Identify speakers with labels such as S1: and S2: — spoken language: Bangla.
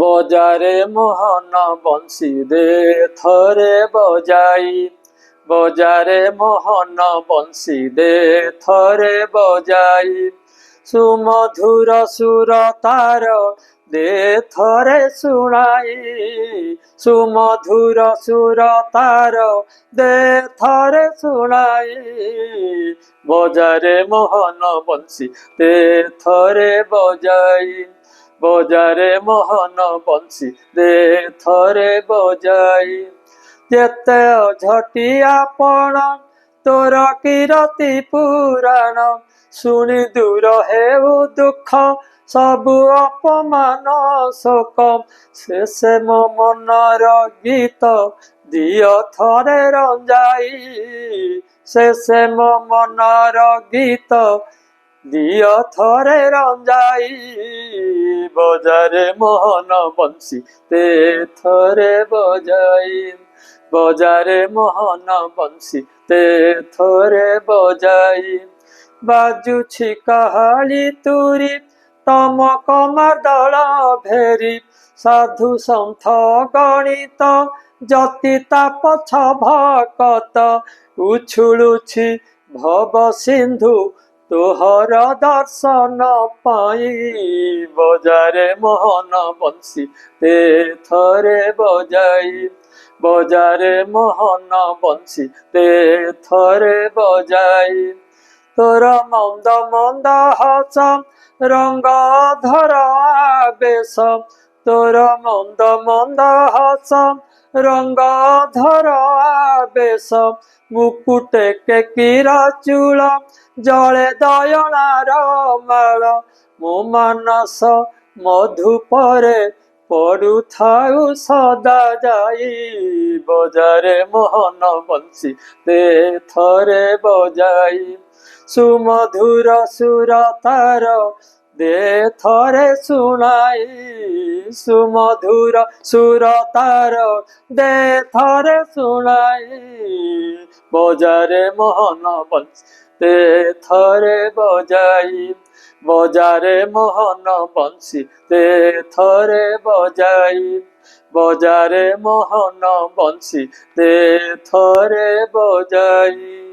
S1: বজারে মোহন বংশী দে থরে বজাই, বজারে মোহন বংশী দে থরে বজাই, সুমধুর সুর তার দে থরে শুনাই, সুমধুর সুর তার দে থরে শুনাই, বজারে মোহন বংশী দে থরে বজাই, বজারে মোহন বংশী দে থরে বজাই, যেতে ঝটি আপন তোর কিরতি পুরাণ, শুনি দূর হেউ দুঃখ সবু অপমান শোক, শেষে ମୋ মনର গীত দিও থরে রঞ্জাই, শেষে ମୋ মনର গীত দিও থরে রঞ্জাই, বজারে মোহন বংশী দে থরে বজাই, বজারে মোহন বংশী দে থরে বজাই, বাজুছি কাহালি তুরি তমক মাদଳ ভেরি, সাধু সন্থ গণিত যতি তাপছ ভকত, উছুলুছি ভব সিন্ধু তোহর দর্শন পাই, বজারে মোহন বংশী দে থরে বজাই, বজারে মোহন বংশী দে থরে বজাই, তোর মন্দ মন্দ হস রঙ্গ ধর আবেশ, তোর মন্দ মন্দ হস রঙ্গ ধর আবেশ, মুকুটে কেকির চূল জলে দয়নার মাଳ, ମୋ ମାନସ মধুপরে পড়ুথাউ সদা যাই, বজারে মোহন বংশী দে থরে বজাই, সুমধুর সুর তার দে থরে শুনাই, সুমধুর সুর তার দে থরে শুনাই, বজারে মোহন বংশী দে থরে বজাই, বজারে মোহন বংশী দে থরে বজাই, বজারে মোহন বংশী দে থরে বজাই।